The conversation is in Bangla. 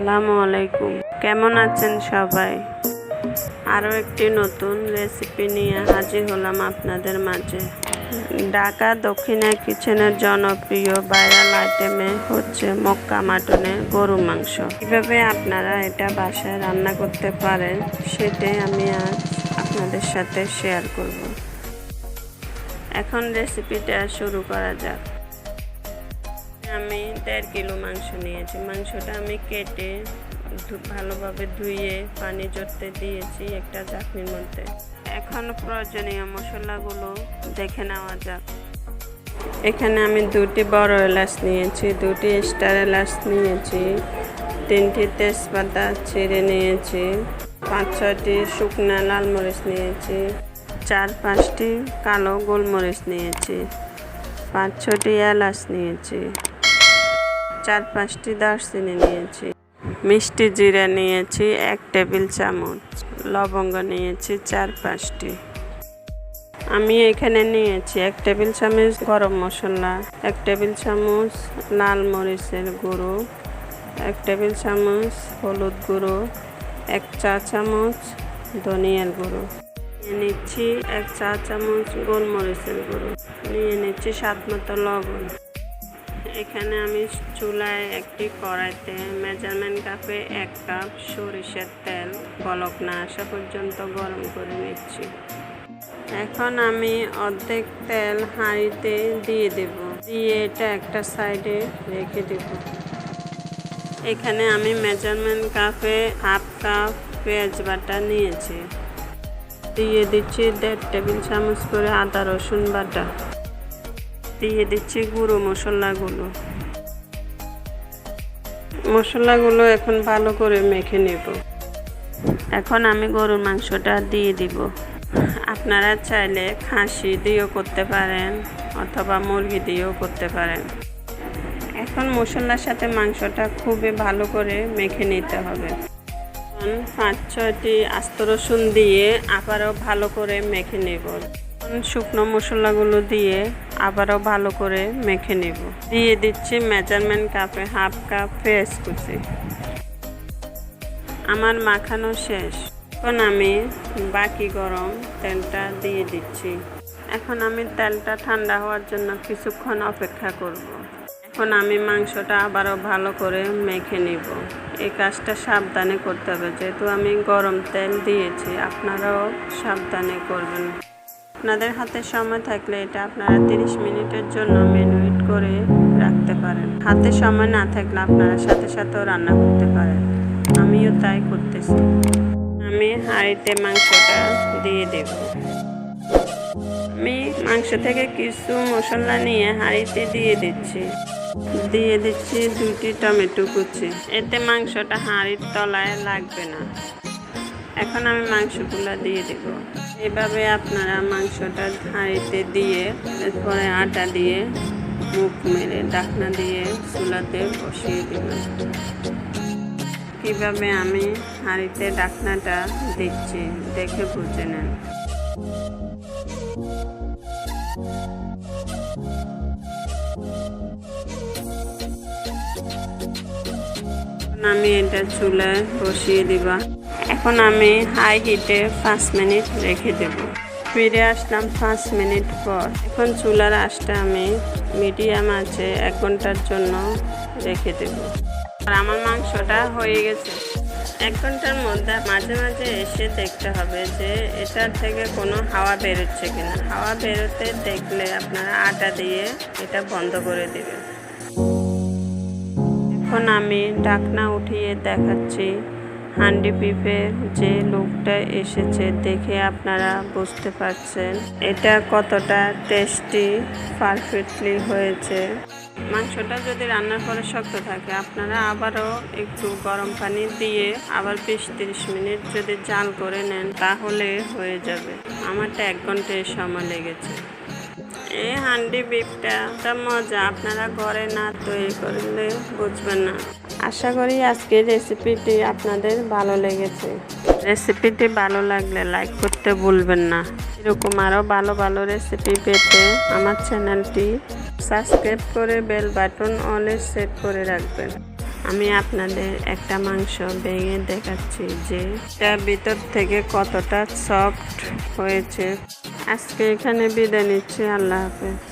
আসসালামু আলাইকুম। কেমন আছেন সবাই? আরও একটি নতুন রেসিপি নিয়ে হাজির হলাম আপনাদের মাঝে। ঢাকা দক্ষিণা কিচেনের জনপ্রিয় ভাইরাল আইটেমে হচ্ছে মক্কা মাটনের গরু মাংস। কীভাবে আপনারা এটা বাসায় রান্না করতে পারেন সেটাই আমি আজ আপনাদের সাথে শেয়ার করব। এখন রেসিপিটা শুরু করা যাক। আমি 1.5 কিলো মাংস নিয়েছি। মাংসটা আমি কেটে ভালোভাবে ধুয়ে পানি ঝরতে দিয়েছি একটা চাটনির মধ্যে। এখন প্রয়োজনীয় মশলাগুলো দেখে নেওয়া যাক। এখানে আমি 2টি বড় এলাচ নিয়েছি, 2টি স্টার এলাচ নিয়েছি, 3টি তেজপাতা ছিঁড়ে নিয়েছি, 5-6টি শুকনো লাল মরিচ নিয়েছি, 4-5টি কালো গোলমরিচ নিয়েছি, 5-6টি এলাচ নিয়েছি, 4-5টি দারচিনি নিয়েছি, মিষ্টি জিরা নিয়েছি 1 টেবিল চামচ, লবঙ্গ নিয়েছি 4-5টি। আমি এখানে নিয়েছি 1 টেবিল চামচ গরম মশলা, 1 টেবিল চামচ লাল মরিচের গুঁড়ো, 1 টেবিল চামচ হলুদ গুঁড়ো, 1 চা চামচ ধনিয়ার গুঁড়ো, নিয়ে নিচ্ছি 1 চা চামচ গোলমরিচের গুঁড়ো, নিয়ে নিচ্ছি স্বাদমতো লবণ। এখানে আমি চুলায় একটি কড়াইতে মেজারমেন্ট কাপে 1 কাপ সরিষার তেল বলক না আসা পর্যন্ত গরম করে নিচ্ছি। এখন আমি অর্ধেক তেল হাঁড়িতে দিয়ে দেব, দিয়ে এটা একটা সাইডে রেখে দেব। এখানে আমি মেজারমেন্ট কাপে 1/2 কাপ পেঁয়াজ বাটা নিয়েছি, দিয়ে দিচ্ছি 1.5 টেবিল চামচ করে আদা রসুন বাটা, দিয়ে দিচ্ছি গুঁড়ো মশলাগুলো এখন ভালো করে মেখে নেব। এখন আমি গরুর মাংসটা দিয়ে দিব। আপনারা চাইলে খাসি দিয়েও করতে পারেন অথবা মুরগি দিয়েও করতে পারেন। এখন মশলার সাথে মাংসটা খুবই ভালো করে মেখে নিতে হবে। 5-6টি আস্ত রসুন দিয়ে আবারও ভালো করে মেখে নেব। শুকনো মশলাগুলো দিয়ে আবারও ভালো করে মেখে নেব। দিয়ে দিচ্ছি মেজারমেন্ট কাপে 1/2 কাপ পেঁয়াজ কুচি। আমার মাখানো শেষ। এখন আমি বাকি গরম তেলটা দিয়ে দিচ্ছি। এখন আমি তেলটা ঠান্ডা হওয়ার জন্য কিছুক্ষণ অপেক্ষা করব। এখন আমি মাংসটা আবারও ভালো করে মেখে নিব। এই কাজটা সাবধানে করতে হবে, যেহেতু আমি গরম তেল দিয়েছি, আপনারাও সাবধানে করবেন। আপনাদের হাতে সময় থাকলে এটা আপনারা 30 মিনিটের জন্য ম্যারিনেট করে রাখতে পারেন। হাতে সময় না থাকলে আপনারা সাথে সাথেও রান্না করতে পারেন। আমিও তাই করতেছি। আমি হাঁড়িতে মাংসটা দিয়ে দেব। আমি মাংস থেকে কিছু মশলা নিয়ে হাঁড়িতে দিয়ে দিচ্ছি। 2টি টমেটো কুচি, এতে মাংসটা হাঁড়ির তলায় লাগবে না। এখন আমি মাংসগুলো দিয়ে দেব। এভাবে আপনারা মাংসটা হাঁড়িতে দিয়ে এরপরে আটা দিয়ে মুখ মেরে ঢাকনা দিয়ে চুলাতে বসিয়ে দেবেন। কীভাবে আমি হাঁড়িতে ঢাকনাটা দিচ্ছি দেখে বুঝে নেন। আমি এটা চুলায় বসিয়ে দিবা। এখন আমি হাই হিটে 5 মিনিট রেখে দেব। ফিরে আসলাম 5 মিনিট পর। এখন চুলার আঁচটা আমি মিডিয়াম আছে 1 ঘন্টার জন্য রেখে দেব। আর আমার মাংসটা হয়ে গেছে। 1 ঘন্টার মধ্যে মাঝে মাঝে এসে দেখতে হবে যে এটার থেকে কোনো হাওয়া বেরোচ্ছে কিনা। হাওয়া বেরোতে দেখলে আপনারা আটা দিয়ে এটা বন্ধ করে দেবেন। এখন আমি ঢাকনা উঠিয়ে দেখাচ্ছি। হান্ডি বিফের যে লুকটা এসেছে দেখে আপনারা বুঝতে পারছেন এটা কতটা টেস্টি পারফেক্টলি হয়েছে। মাংসটা যদি রান্নার পরে শক্ত থাকে আপনারা আবারও একটু গরম পানি দিয়ে আবার 20-30 মিনিট যদি জাল করে নেন তাহলে হয়ে যাবে। আমারটা 1 ঘন্টা সময় লেগেছে। এই হান্ডি বিফটা মজা, আপনারা ঘরে না তৈরি করলে বুঝবেন না। আশা করি আজকের রেসিপিটি আপনাদের ভালো লেগেছে। রেসিপিটি ভালো লাগলে লাইক করতে ভুলবেন না। এরকম আরও ভালো ভালো রেসিপি পেতে আমার চ্যানেলটি সাবস্ক্রাইব করে বেল বাটন অলে সেট করে রাখবেন। আমি আপনাদের একটা মাংস ভেঙে দেখাচ্ছি যে এটা ভিতর থেকে কতটা সফট হয়েছে। আজকে এখানে বিদায় নিচ্ছি। আল্লাহ হাফেজ।